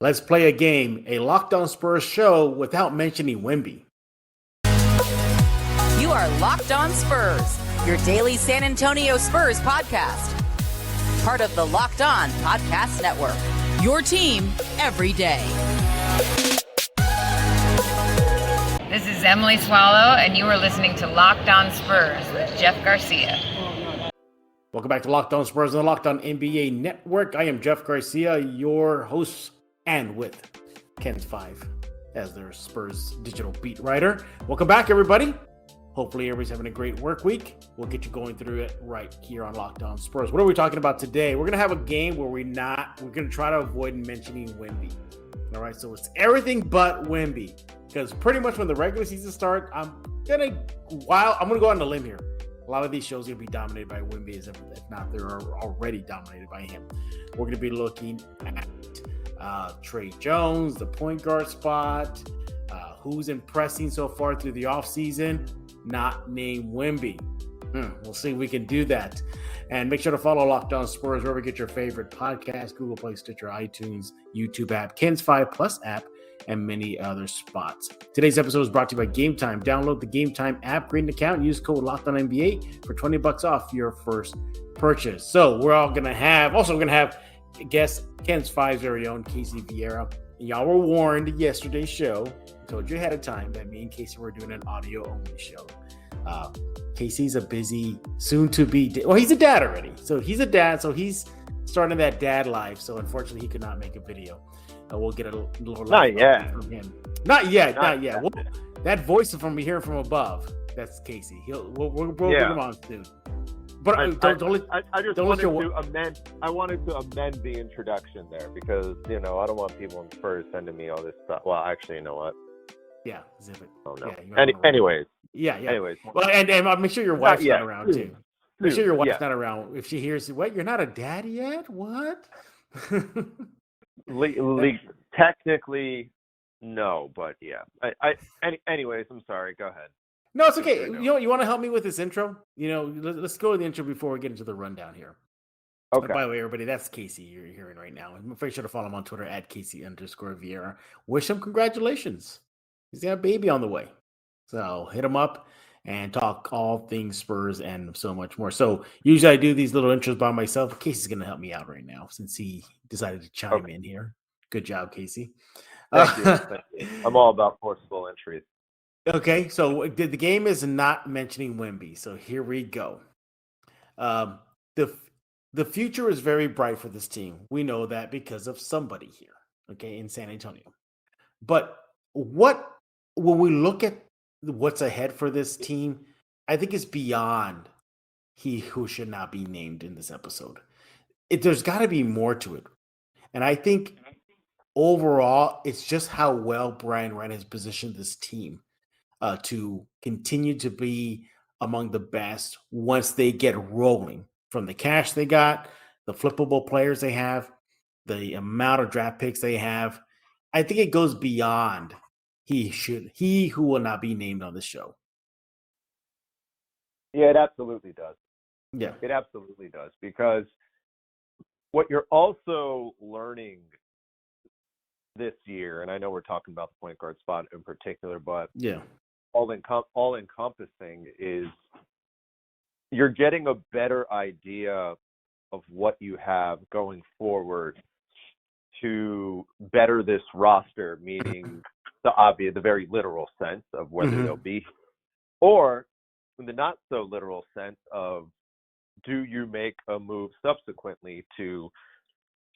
Let's play a game, a Locked On Spurs show without mentioning Wemby. You are Locked On Spurs, your daily San Antonio Spurs podcast. Part of the Locked On Podcast Network, your team every day. This is Emily Swallow, and you are listening to Locked On Spurs with Jeff Garcia. Welcome back to Locked On Spurs on the Locked On NBA Network. I am Jeff Garcia, your host, and with Ken's Five as their Spurs digital beat writer. Welcome back, everybody. Hopefully everybody's having a great work week. We'll get you going through it right here on Locked On Spurs. What are we talking about today? We're going to have a game where we're going to try to avoid mentioning Wemby. All right, so it's everything but Wemby. Because pretty much when the regular season starts, I'm going to go on a limb here. A lot of these shows are going to be dominated by Wemby, if not, they're already dominated by him. We're going to be looking at Tre Jones, the point guard spot, who's impressing so far through the offseason, not named Wemby. We'll see if we can do that. And make sure to follow Locked On Spurs wherever you get your favorite podcast, Google Play, Stitcher, iTunes, YouTube app, Ken's 5 Plus app, and many other spots. Today's episode is brought to you by Game Time. Download the Game Time app, create an account, and use code LOCKEDONNBA for $20 off your first purchase. So we're going to have guest Ken's 5's very own Casey Viera. Y'all were warned yesterday's show. I told you ahead of time that me and Casey were doing an audio-only show. Casey's a busy, soon-to-be he's a dad already. So he's a dad, so he's starting that dad life. So unfortunately, he could not make a video. We'll get a little not yet from him. Not yet. Well, that voice from hearing from above, that's Casey. We'll bring him on soon. But I wanted to amend the introduction there because I don't want people in Spurs sending me all this stuff. Well, actually, you know what? Yeah, zip it. Oh no. Yeah, anyways. Yeah. Anyways. Well, and make sure your wife's not around too. Make sure your wife's not around. If she hears, "What? You're not a dad yet? What?" Technically, no, but yeah. Anyways, I'm sorry. Go ahead. No, it's okay. You want to help me with this intro? Let's go to the intro before we get into the rundown here. Okay. By the way, everybody, that's Casey you're hearing right now. Make sure to follow him on Twitter at Casey_Viera. Wish him congratulations. He's got a baby on the way. So hit him up and talk all things Spurs and so much more. So usually I do these little intros by myself. Casey's going to help me out right now since he decided to chime in here. Good job, Casey. Thank you. I'm all about forcible entries. Okay, so the game is not mentioning Wemby. So here we go. The future is very bright for this team. We know that because of somebody here, okay, in San Antonio. But when we look at what's ahead for this team, I think it's beyond he who should not be named in this episode. There's got to be more to it. And I think overall, it's just how well Brian Wright has positioned this team to continue to be among the best once they get rolling from the cash they got, the flippable players they have, the amount of draft picks they have. I think it goes beyond he who will not be named on the show. Yeah, it absolutely does. Yeah, it absolutely does, because what you're also learning this year, and I know we're talking about the point guard spot in particular, but yeah, all encompassing is you're getting a better idea of what you have going forward to better this roster, meaning the very literal sense of whether they'll be, or in the not so literal sense of, do you make a move subsequently to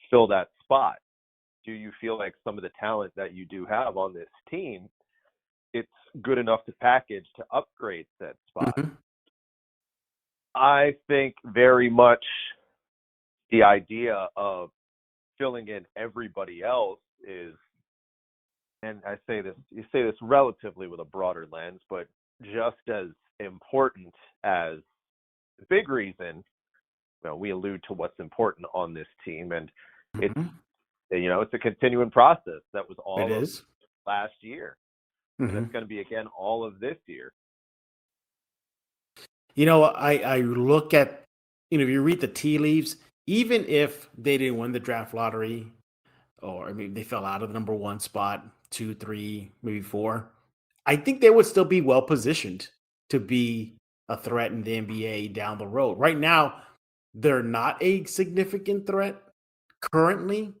fill that spot? Do you feel like some of the talent that you do have on this team, it's good enough to package to upgrade that spot? I think very much the idea of filling in everybody else is, and you say this relatively with a broader lens, but just as important as the big reason, we allude to what's important on this team, and it's a continuing process that was all of last year. And it's going to be again all of this year. I look at, if you read the tea leaves, even if they didn't win the draft lottery or I mean, they fell out of the number 1 spot, 2, 3, maybe 4, I think they would still be well positioned to be a threat in the NBA down the road. Right now, they're not a significant threat currently,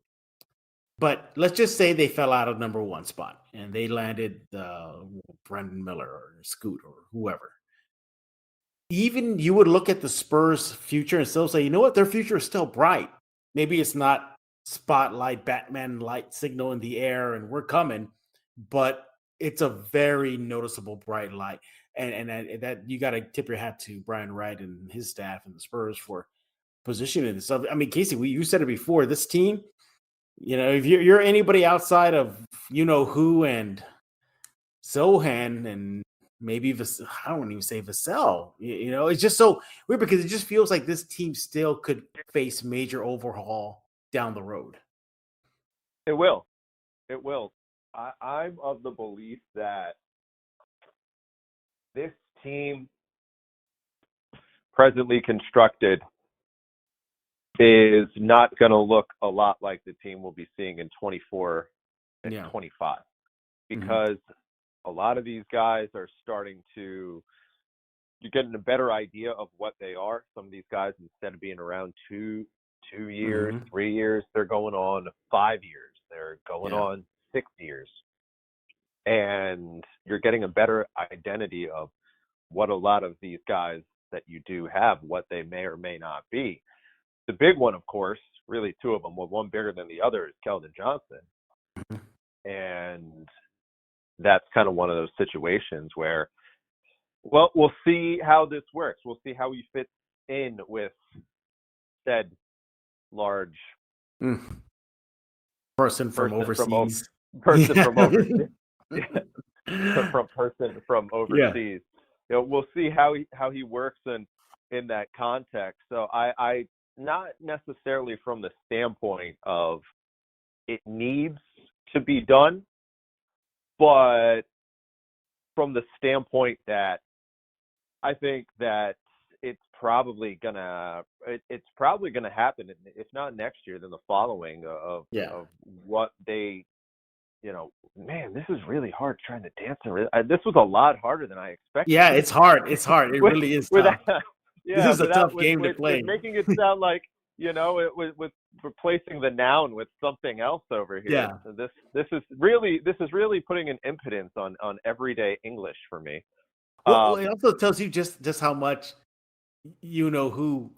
but let's just say they fell out of number 1 spot and they landed Brendan Miller or Scoot or whoever. Even you would look at the Spurs' future and still say, you know what, their future is still bright. Maybe it's not spotlight, Batman light signal in the air, and we're coming, but it's a very noticeable bright light. And that you got to tip your hat to Brian Wright and his staff and the Spurs for positioning this. I mean, Casey, you said it before. This team, if you're anybody outside of who and Sohan and maybe I don't even say Vassell. It's just so weird because it just feels like this team still could face major overhaul down the road. It will. I'm of the belief that this team, presently constructed, is not going to look a lot like the team we'll be seeing in 24 and 25, because a lot of these guys are starting to – you're getting a better idea of what they are. Some of these guys, instead of being around two years, 3 years, they're going on 5 years. They're going on 6 years. And you're getting a better identity of what a lot of these guys that you do have, what they may or may not be. The big one, of course, really two of them, with one bigger than the other, is Keldon Johnson. And that's kind of one of those situations where, well, we'll see how this works. We'll see how he fits in with said large person from overseas. Person from overseas. Person from overseas. We'll see how he works in that context. So I not necessarily from the standpoint of it needs to be done, but from the standpoint that I think that it's probably gonna happen, if not next year, then the following of what they. Man, this is really hard trying to dance. This was a lot harder than I expected. Yeah, it's hard. It really is tough. This is a tough game to play. Making it sound like, with replacing the noun with something else over here. Yeah. So this is really putting an impedance on everyday English for me. Well, it also tells you just how much who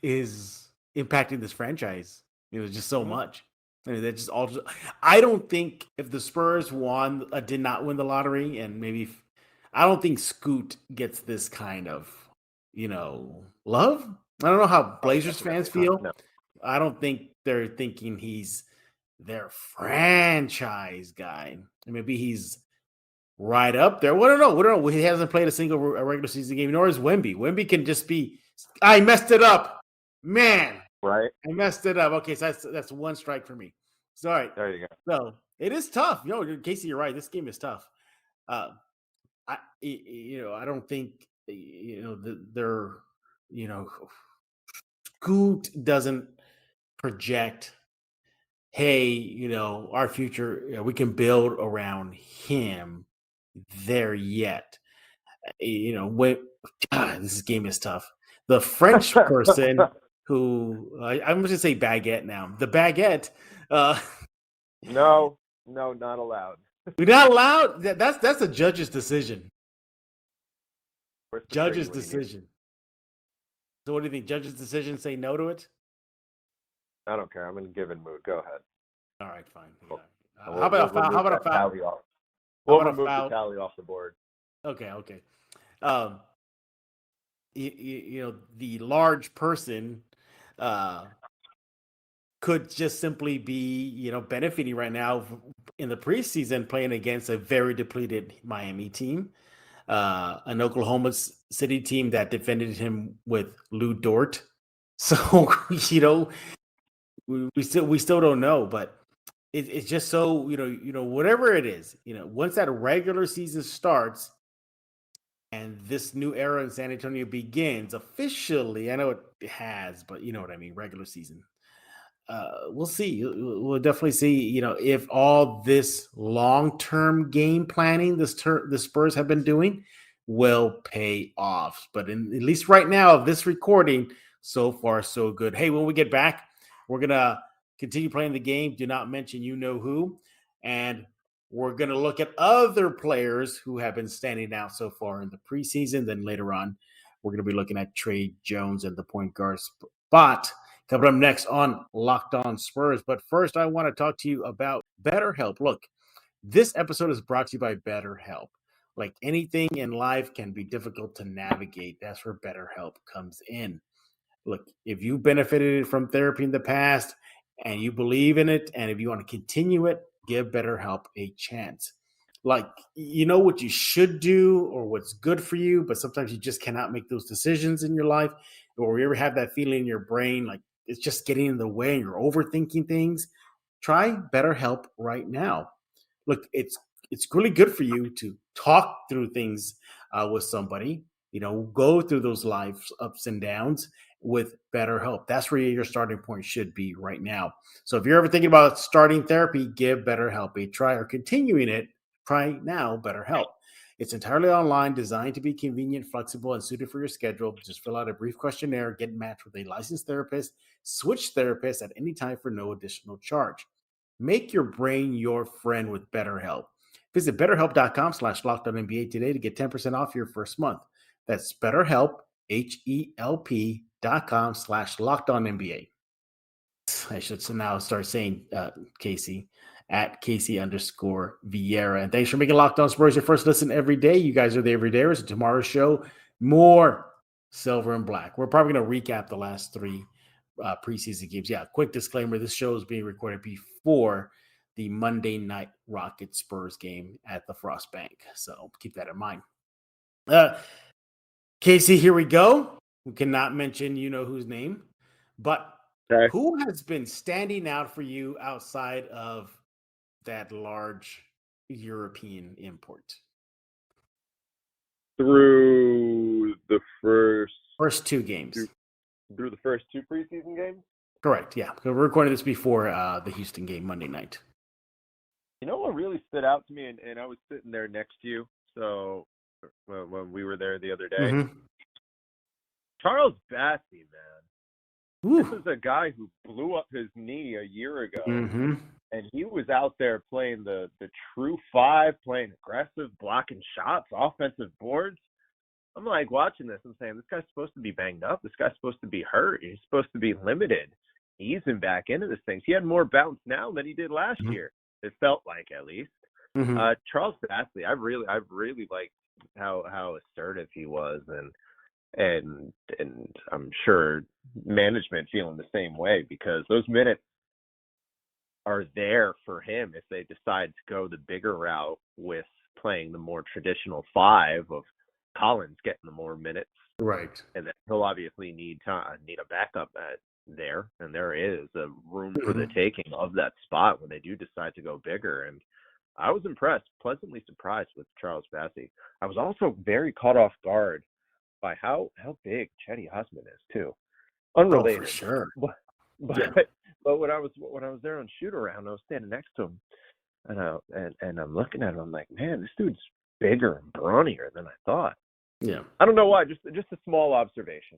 is impacting this franchise. Just so much. I mean, that's just all. I don't think if the Spurs did not win the lottery, and maybe I don't think Scoot gets this kind of love. I don't know how Blazers fans feel. No. I don't think they're thinking he's their franchise guy. Maybe he's right up there. We don't know. He hasn't played a single regular season game, nor is Wemby. Wemby can just be, I messed it up, man. Right. I messed it up. Okay, so that's one strike for me. So, all right. There you go. So it is tough. Casey, you're right. This game is tough. I don't think they're Scoot doesn't project, hey, our future, we can build around him there yet. This game is tough. The French person who I'm going to say baguette now. The baguette. No, not allowed. We're not allowed. That's a judge's decision. Judge's decision. So what do you think? Judge's decision, say no to it? I don't care. I'm in a given mood. Go ahead. All right, fine. Cool. How about a foul? How about a foul? We'll remove the tally off the board. Okay. The large person could just simply be, benefiting right now in the preseason, playing against a very depleted Miami team, an Oklahoma City team that defended him with Lou Dort. So, we still don't know, but it's just so, whatever it is, once that regular season starts and this new era in San Antonio begins officially, I know it has, but you know what I mean, regular season. we'll see. We'll definitely see, if all this long-term game planning the Spurs have been doing will pay off. But at least right now, this recording, so far, so good. Hey, when we get back, we're going to continue playing the game. Do not mention you know who. And we're going to look at other players who have been standing out so far in the preseason. Then later on, we're going to be looking at Tre Jones and the point guard spot. Coming up next on Locked On Spurs. But first, I want to talk to you about BetterHelp. Look, this episode is brought to you by BetterHelp. Like anything in life can be difficult to navigate. That's where BetterHelp comes in. Look, if you benefited from therapy in the past and you believe in it, and if you want to continue it, give BetterHelp a chance. Like, you know what you should do or what's good for you, but sometimes you just cannot make those decisions in your life. Or you ever have that feeling in your brain, like it's just getting in the way and you're overthinking things. Try BetterHelp right now. Look, it's really good for you to talk through things with somebody, go through those life's ups and downs with BetterHelp. That's where your starting point should be right now. So if you're ever thinking about starting therapy, give BetterHelp a try, or continuing it. Try now BetterHelp. It's entirely online, designed to be convenient, flexible, and suited for your schedule. Just fill out a brief questionnaire, get matched with a licensed therapist, switch therapists at any time for no additional charge. Make your brain your friend with BetterHelp. Visit BetterHelp.com/LockedOnNBA today to get 10% off your first month. That's BetterHelp, HELP.com/LockedOnNBA. I should now start saying Casey at Casey_Viera. And thanks for making Locked On Spurs your first listen every day. You guys are the everydayers. And tomorrow's show, more silver and black. We're probably going to recap the last 3 preseason games. Yeah, quick disclaimer. This show is being recorded before the Monday night Rockets Spurs game at the Frost Bank. So keep that in mind. Casey, here we go. We cannot mention you know whose name, but Okay. who has been standing out for you outside of that large European import? Through the First 2 games. Through the first 2 preseason games? Correct, yeah. So we're recording this before the Houston game Monday night. You know what really stood out to me, and I was sitting there next to you, so when we were there the other day. Mm-hmm. Charles Bassey, man. Ooh. This is a guy who blew up his knee a year ago, Mm-hmm. and he was out there playing the true 5, playing aggressive, blocking shots, offensive boards. I'm like watching this and saying, this guy's supposed to be banged up. This guy's supposed to be hurt. He's supposed to be limited. Easing back into this thing. He had more bounce now than he did last year. It felt like, at least. Mm-hmm. Charles Bassey, I've really liked how assertive he was, and I'm sure management feeling the same way, because those minutes are there for him if they decide to go the bigger route with playing the more traditional 5 of Collins getting the more minutes. Right. And then he'll obviously need a backup there, and there is a room for the taking of that spot when they do decide to go bigger. And I was impressed, pleasantly surprised with Charles Bassey. I was also very caught off guard by how big Chetty Osman is too. Unrelated, for sure. But when I was there on shoot around, I was standing next to him, and I'm looking at him. I'm like, man, this dude's bigger and brawnier than I thought. Yeah. I don't know why. Just a small observation.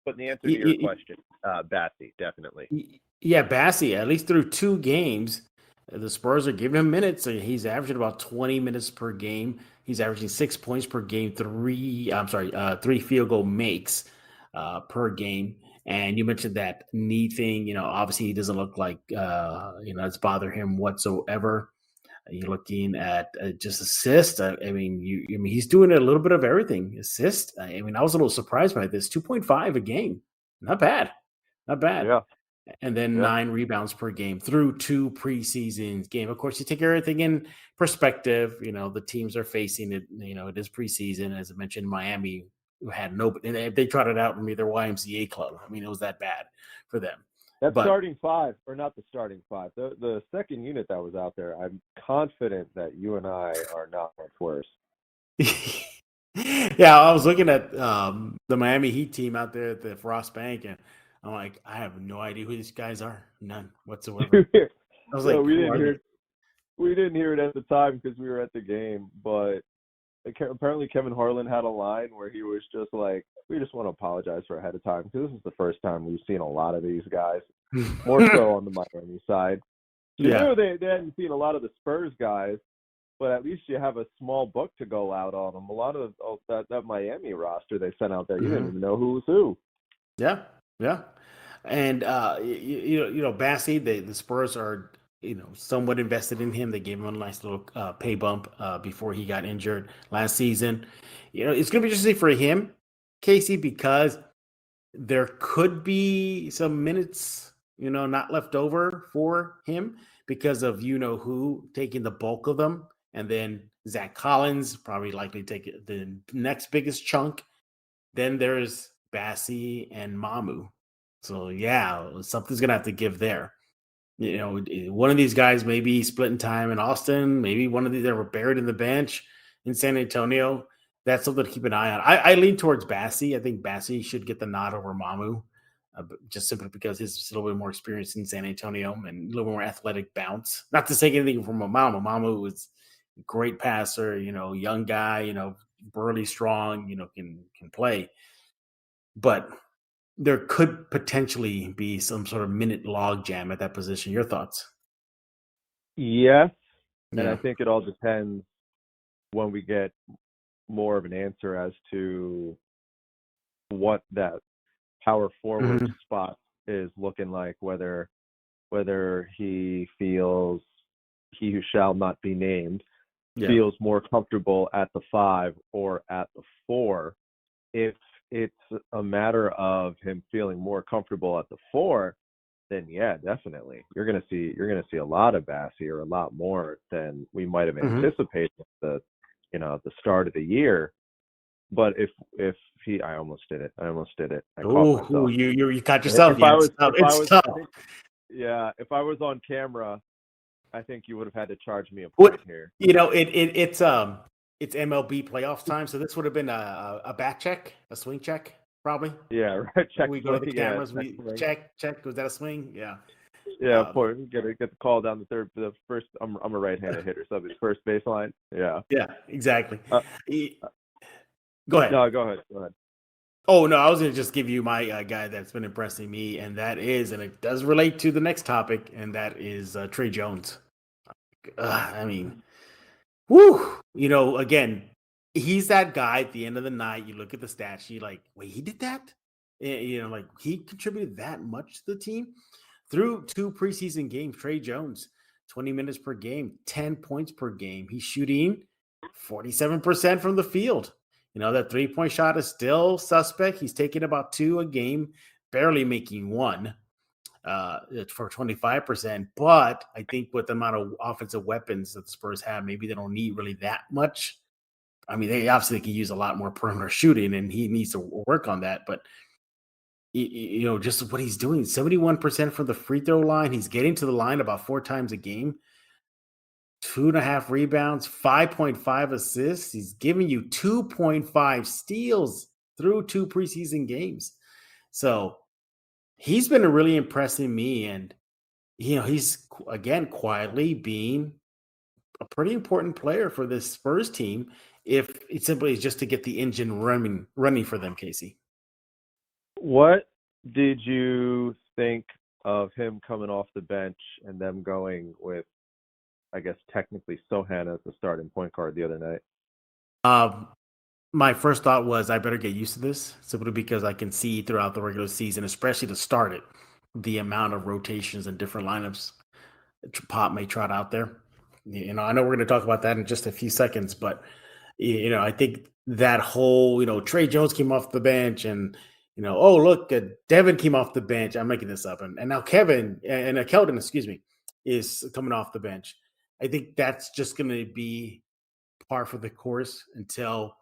But the answer to your question, Bassey, definitely. Yeah, Bassey, at least through 2 games, the Spurs are giving him minutes. So he's averaging about 20 minutes per game. He's averaging 6 points per game, 3 field goal makes per game. And you mentioned that knee thing. Obviously he doesn't look like it's bothering him whatsoever. You're looking at just assist. He's doing a little bit of everything. Assist. I was a little surprised by this. 2.5 a game. Not bad. Yeah. And then 9 rebounds per game through 2 preseason game. Of course, you take everything in perspective. The teams are facing it. It is preseason. As I mentioned, Miami had nobody. They trotted out from their YMCA club. It was that bad for them. Starting 5, or not the starting 5, the second unit that was out there, I'm confident that you and I are not much worse. Yeah, I was looking at the Miami Heat team out there at the Frost Bank, and I'm like, I have no idea who these guys are. None whatsoever. I was like, we who are they? didn't hear it at the time because we were at the game, but apparently Kevin Harlan had a line where he was just like, we just want to apologize for ahead of time because this is the first time we've seen a lot of these guys, more so on the Miami side. You Yeah. knew they hadn't seen a lot of the Spurs guys, but at least you have a small book to go out on them. A lot of that Miami roster they sent out there, you didn't even know who was who. Yeah, yeah, and Bassey, the Spurs are somewhat invested in him. They gave him a nice little pay bump before he got injured last season. It's going to be interesting for him, Casey, because there could be some minutes, not left over for him because of who taking the bulk of them, and then Zach Collins probably likely take the next biggest chunk. Then there's Bassey and Mamu. So yeah, something's gonna have to give there. One of these guys may be splitting time in Austin. Maybe one of these that were buried in the bench in San Antonio. That's something to keep an eye on. I lean towards Bassey. I think Bassey should get the nod over Mamu, just simply because he's a little bit more experienced in San Antonio and a little more athletic bounce. Not to take anything from Mamu. Mamu was a great passer, young guy, burly, strong, can play. But there could potentially be some sort of minute log jam at that position. Your thoughts? Yes, and Yeah. I think it all depends when we get more of an answer as to what that power forward Mhm. spot is looking like, whether he feels he who shall not be named Yeah. feels more comfortable at the 5 or at the 4. If it's a matter of him feeling more comfortable at the 4, then yeah, definitely you're gonna see a lot of Bassey, or a lot more than we might have Mhm. anticipated at the start of the year. But if he, I almost did it. I caught myself. You caught yourself. If I Yeah, was, it's tough. I think, yeah, if I was on camera, I think you would have had to charge me a What point here. it's MLB playoffs time, so this would have been a back check, a swing check, probably. Yeah, right. Check We go to the swing, yeah, cameras, check we swing. check. Was that a swing? Yeah. Yeah, Um, point. Get the call down the third. The first. I'm a right-handed hitter, so the first baseline. Yeah. yeah, exactly. Uh, Go ahead. No, go ahead. Oh no, I was going to just give you my guy that's been impressing me, and it does relate to the next topic, and that is Tre Jones. I mean, woo! Again, he's that guy at the end of the night. You look at the stats, you like, wait, he did that? Like he contributed that much to the team through 2 preseason games. Tre Jones, 20 minutes per game, 10 points per game. He's shooting 47% from the field. That 3-point shot is still suspect. He's taking about 2 a game, barely making 1 for 25%. But I think with the amount of offensive weapons that the Spurs have, maybe they don't need really that much. I mean, they obviously can use a lot more perimeter shooting, and he needs to work on that. But just what he's doing, 71% from the free throw line. He's getting to the line about 4 times a game. 2.5 rebounds, 5.5 assists. He's giving you 2.5 steals through 2 preseason games. So he's been really impressing me. And, he's, again, quietly being a pretty important player for this Spurs team if it simply is just to get the engine running for them, Casey. What did you think of him coming off the bench and them going with, I guess, technically Sohan as the starting point guard the other night? My first thought was I better get used to this, simply because I can see throughout the regular season, especially to start it, the amount of rotations and different lineups Pop may trot out there. I know we're going to talk about that in just a few seconds, but I think that whole, Tre Jones came off the bench, and oh look, Devin came off the bench. I'm making this up, and now Kevin and Keldon, excuse me, is coming off the bench. I think that's just going to be par for the course until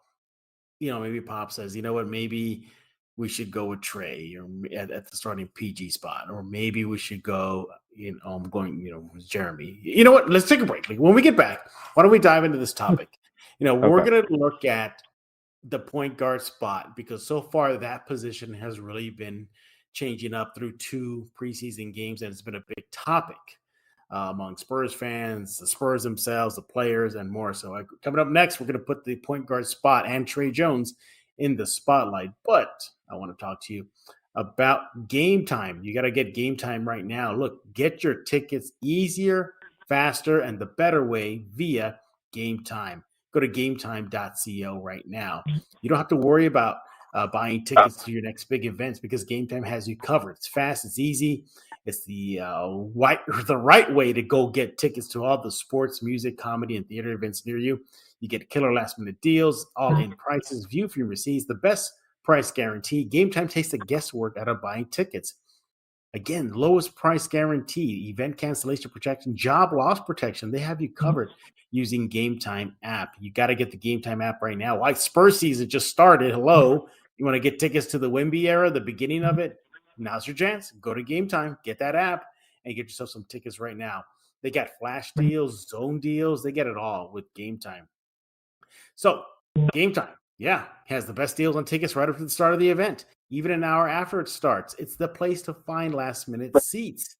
maybe Pop says, you know what, maybe we should go with Trey or at the starting PG spot, or maybe we should go, I'm going, with Jeremy. You know what? Let's take a break. Like, when we get back, why don't we dive into this topic? We're Okay. going to look at the point guard spot, because so far that position has really been changing up through 2 preseason games, and it's been a big topic among Spurs fans, the Spurs themselves, the players, and more. So coming up next, we're going to put the point guard spot and Tre Jones in the spotlight. But I want to talk to you about game time. You got to get game time right now. Look, get your tickets easier, faster, and the better way via Game Time. Go to gametime.co right now. You don't have to worry about buying tickets to your next big events because Game Time has you covered. It's fast, it's easy. It's the right way to go get tickets to all the sports, music, comedy, and theater events near you. You get killer last-minute deals, all-in prices, view for your receipts, the best price guarantee. Game Time takes the guesswork out of buying tickets. Again, lowest price guarantee, event cancellation protection, job loss protection. They have you covered using Game Time app. You got to get the Game Time app right now. Like Spurs season just started. Hello. You want to get tickets to the Wemby era, the beginning of it? Now's your chance. Go to Game Time, get that app, and get yourself some tickets right now. They got flash deals, zone deals. They get it all with Game Time. So, Game Time, has the best deals on tickets right up to the start of the event. Even an hour after it starts, it's the place to find last-minute seats.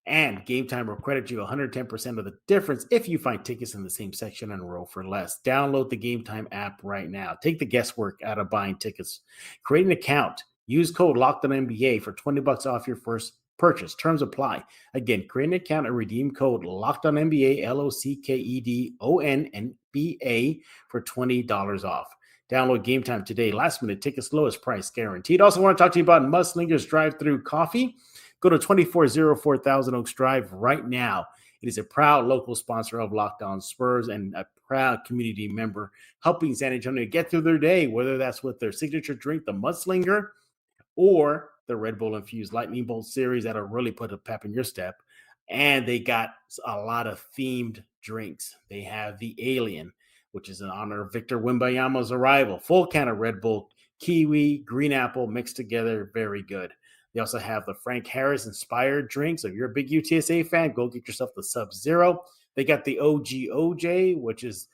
And Game Time will credit you 110% of the difference if you find tickets in the same section and row for less. Download the Game Time app right now. Take the guesswork out of buying tickets. Create an account. Use code LOCKEDONNBA for $20 off your first purchase. Terms apply. Again, create an account and redeem code LOCKEDONNBA, LOCKEDONNBA for $20 off. Download Game Time today. Last minute tickets, lowest price guaranteed. Also want to talk to you about Mudslingers Drive-Thru Coffee. Go to 2404 Thousand Oaks Drive right now. It is a proud local sponsor of Locked On Spurs and a proud community member helping San Antonio get through their day, whether that's with their signature drink, the Mudslinger, or the Red Bull Infused Lightning Bolt series that'll really put a pep in your step. And they got a lot of themed drinks. They have the Alien, which is in honor of Victor Wembanyama's arrival. Full can of Red Bull, kiwi, green apple mixed together. Very good. They also have the Frank Harris inspired drinks. So if you're a big UTSA fan, go get yourself the Sub-Zero. They got the OG OJ, which is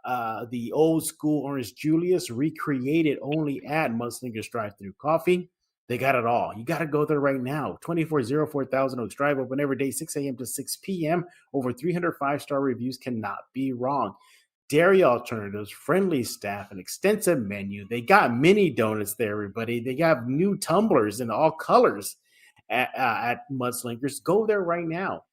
the old school Orange Julius, recreated only at Mudslingers Drive-Thru Coffee. They got it all. You got to go there right now. 2404 Thousand Oaks Drive, open every day, 6 a.m. to 6 p.m. Over 300 5-star reviews, cannot be wrong. Dairy alternatives, friendly staff, an extensive menu. They got mini donuts there, everybody. They got new tumblers in all colors at Mudslingers. Go there right now.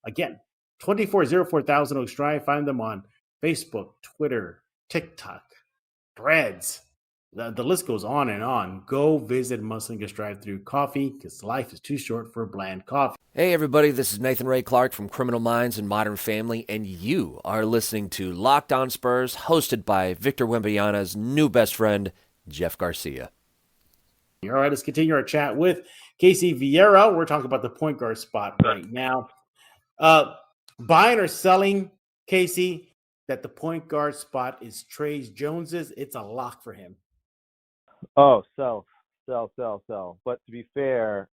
Again, 2404 Thousand Oaks Drive. Find them on Facebook, Twitter, TikTok, Threads. The list goes on and on. Go visit Mudslingers Drive-Thru Coffee because life is too short for bland coffee. Hey everybody, this is Nathan Ray Clark from Criminal Minds and Modern Family, and you are listening to Locked On Spurs, hosted by Victor Wembanyama's new best friend, Jeff Garcia. All right, let's continue our chat with Casey Viera. We're talking about the point guard spot right now. Buying or selling, Casey, that the point guard spot is Tre Jones's. It's a lock for him. Oh, sell. But to be fair,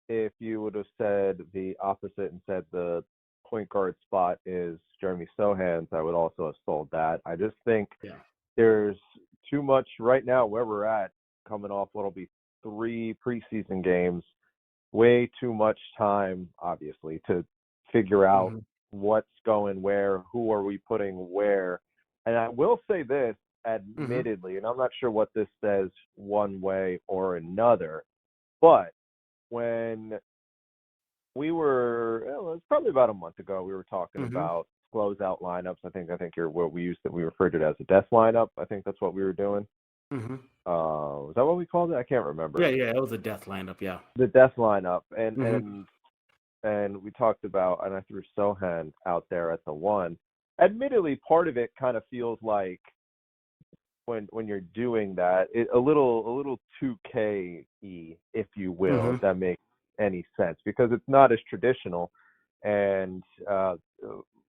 if you would have said the opposite and said the point guard spot is Jeremy Sohan's, I would also have sold that. I just think there's too much right now where we're at, coming off what'll be 3 preseason games, way too much time, obviously, to figure out what's going where, who are we putting where. And I will say this, admittedly, and I'm not sure what this says one way or another, but when we were, it was probably about a month ago, we were talking about closeout lineups. I think you're what we used, that we referred to it as a death lineup. I think that's what we were doing. Was that what we called it? I can't remember. Yeah, it was a death lineup. Yeah, the death lineup, and we talked about, and I threw Sohan out there at the 1. Admittedly, part of it kind of feels like when you're doing that, a little 2K-y, if you will, if that makes any sense, because it's not as traditional. And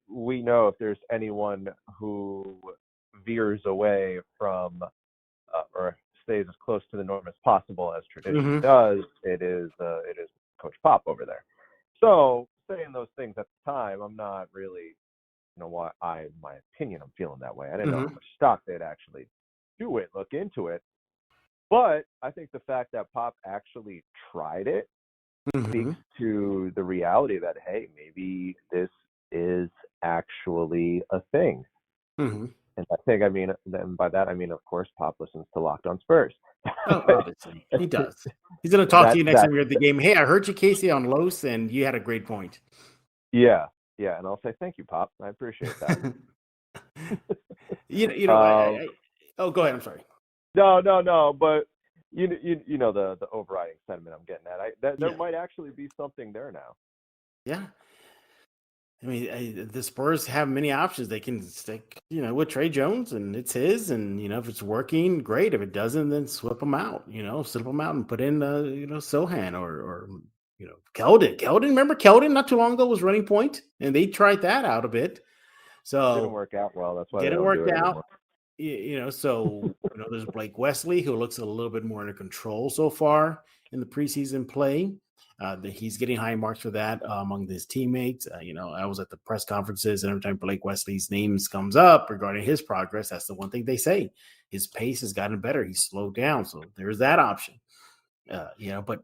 we know if there's anyone who veers away from or stays as close to the norm as possible as tradition does, it is Coach Pop over there. So saying those things at the time, I'm not really, why my opinion, I'm feeling that way. I didn't know how much stock they'd actually do it, look into it. But I think the fact that Pop actually tried it speaks to the reality that, hey, maybe this is actually a thing. Mm-hmm. And I think, then by that, of course, Pop listens to Locked On Spurs. Oh, obviously. He does. He's going to talk to you next time you're at the game. Hey, I heard you, Casey, on Los, and you had a great point. Yeah. And I'll say, thank you, Pop. I appreciate that. Go ahead. I'm sorry. No. But you know the overriding sentiment I'm getting at. There might actually be something there now. Yeah. I mean, the Spurs have many options. They can stick, with Tre Jones, and it's his. And if it's working, great. If it doesn't, then slip him out. Slip him out and put in, Sohan or Keldon. Remember Keldon not too long ago was running point, and they tried that out a bit. So it didn't work out well. That's why get it worked out. Anymore. There's Blake Wesley, who looks a little bit more under control so far in the preseason play. He's getting high marks for that among his teammates. I was at the press conferences, and every time Blake Wesley's name comes up regarding his progress, that's the one thing they say. His pace has gotten better. He's slowed down. So there's that option. But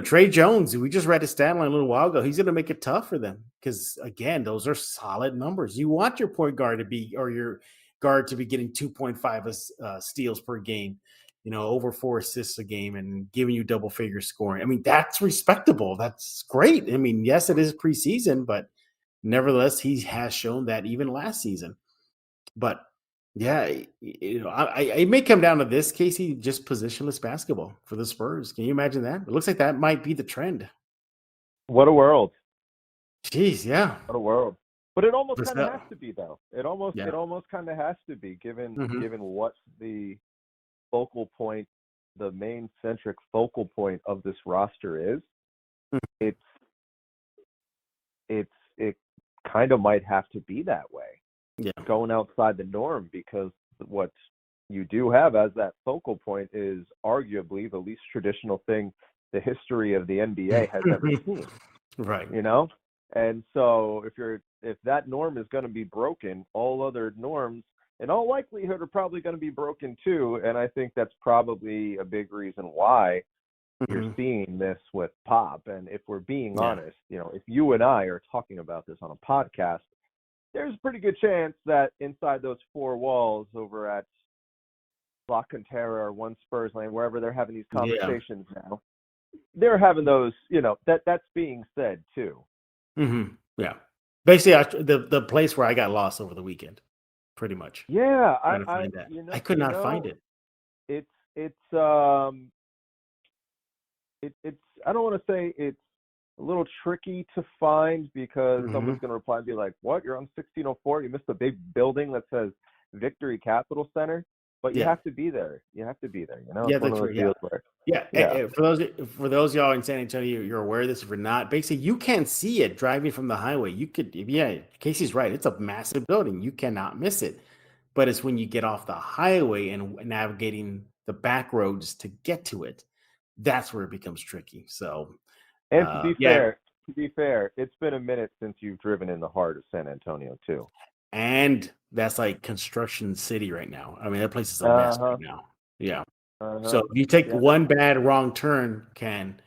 Tre Jones, we just read his stat line a little while ago. He's going to make it tough for them because, again, those are solid numbers. You want your point guard to be, or your guard to be getting 2.5 steals per game, over 4 assists a game and giving you double figure scoring. I mean, that's respectable. That's great. I mean, yes, it is preseason, but nevertheless, he has shown that even last season. But yeah, it may come down to this, Casey, just positionless basketball for the Spurs. Can you imagine that? It looks like that might be the trend. What a world. Jeez, yeah. What a world. But it almost kind of has to be, though. It almost kind of has to be, given what the focal point, the main centric focal point of this roster is. It kind of might have to be that way. Yeah. Going outside the norm, because what you do have as that focal point is arguably the least traditional thing the history of the NBA has ever seen. Right. And so if that norm is going to be broken, all other norms in all likelihood are probably going to be broken too. And I think that's probably a big reason why you're seeing this with Pop. And if we're being honest, if you and I are talking about this on a podcast, there's a pretty good chance that inside those 4 walls over at La Cantera or One Spurs Lane, wherever they're having these conversations now, they're having those, that's being said too. Mm-hmm. Yeah. Basically, the place where I got lost over the weekend, pretty much. Yeah. I could not find it. It's I don't want to say it's a little tricky to find, because someone's going to reply and be like, what? You're on 1604? You missed a big building that says Victory Capital Center? But you have to be there. You have to be there. Yeah, that's right. For those y'all in San Antonio, you're aware of this. If you're not, basically, you can't see it driving from the highway. You could, Casey's right. It's a massive building. You cannot miss it. But it's when you get off the highway and navigating the back roads to get to it, that's where it becomes tricky. So, and to be fair, it's been a minute since you've driven in the heart of San Antonio too. And that's like construction city right now. I mean, that place is a mess right now. Yeah. So if you take one bad wrong turn, can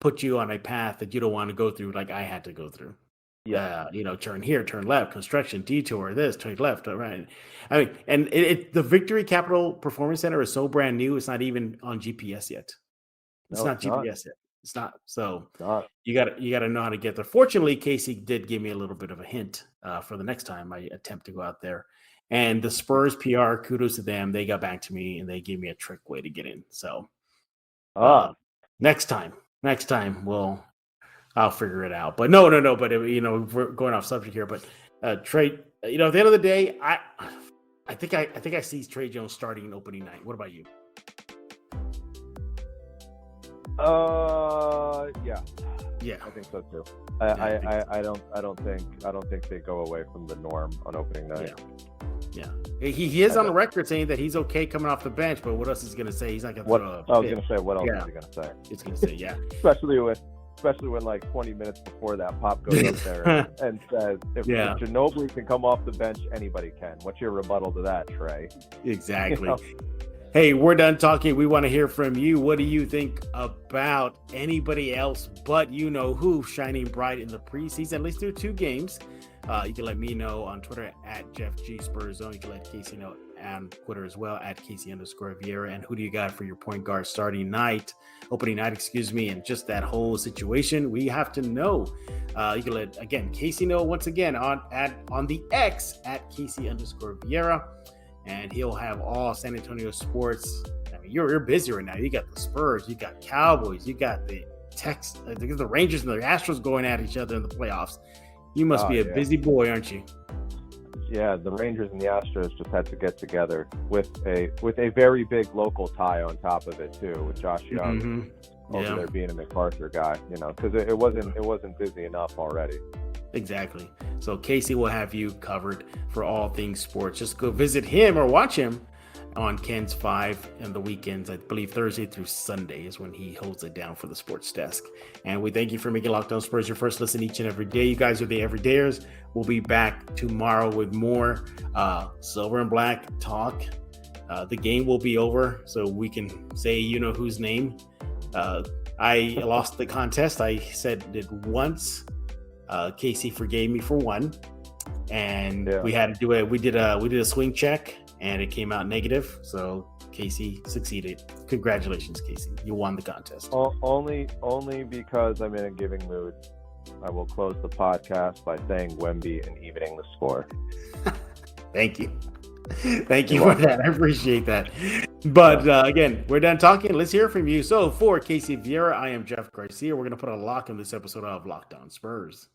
put you on a path that you don't want to go through, like I had to go through. Yeah. Turn here, turn left, construction, detour, this, turn left, right. I mean, and the Victory Capital Performance Center is so brand new, it's not even on GPS yet. It's not GPS yet. It's not. So you got to know how to get there. Fortunately, Casey did give me a little bit of a hint for the next time I attempt to go out there. And the Spurs PR, kudos to them. They got back to me and they gave me a trick way to get in. So next time I'll figure it out. But no. But we're going off subject here. But Trey, at the end of the day, I think I see Tre Jones starting opening night. What about you? Yeah, I think so too. I don't think they go away from the norm on opening night. Yeah. He is on the record saying that he's okay coming off the bench, but what else is he going to say? He's not going to throw I was going to say, what else is he going to say? He's going to say, yeah. especially when like 20 minutes before that, Pop goes up there and says, if Ginobili can come off the bench, anybody can. What's your rebuttal to that, Trey? Exactly. Hey, we're done talking. We want to hear from you. What do you think about anybody else but you know who shining bright in the preseason, at least through 2 games? You can let me know on Twitter at JeffGSpursZone. You can let Casey know on Twitter as well at Casey_Viera. And who do you got for your point guard opening night, and just that whole situation? We have to know. You can let, again, Casey know once again on the X at Casey_Viera. And he'll have all San Antonio sports. I mean, you're busy right now. You got the Spurs, you got Cowboys, you got the Rangers and the Astros going at each other in the playoffs. You must be a busy boy, aren't you? Yeah, the Rangers and the Astros just had to get together with a very big local tie on top of it too, with Josh Young over there being a MacArthur guy. Because it wasn't busy enough already. Exactly. So Casey will have you covered for all things sports. Just go visit him or watch him on Ken's 5 on the weekends. I believe Thursday through Sunday is when he holds it down for the sports desk. And we thank you for making Locked On Spurs your first listen each and every day. You guys are the everydayers. We'll be back tomorrow with more silver and black talk. The game will be over, so we can say you know whose name. I lost the contest. I said it once. Casey forgave me for one, and we had to do it. We did a swing check, and it came out negative. So Casey succeeded. Congratulations, Casey! You won the contest. Only because I'm in a giving mood. I will close the podcast by saying Wemby and evening the score. Thank you. Thank you for that. I appreciate that. But again, we're done talking. Let's hear from you. So for Casey Viera, I am Jeff Garcia. We're going to put a lock in this episode of Locked On Spurs.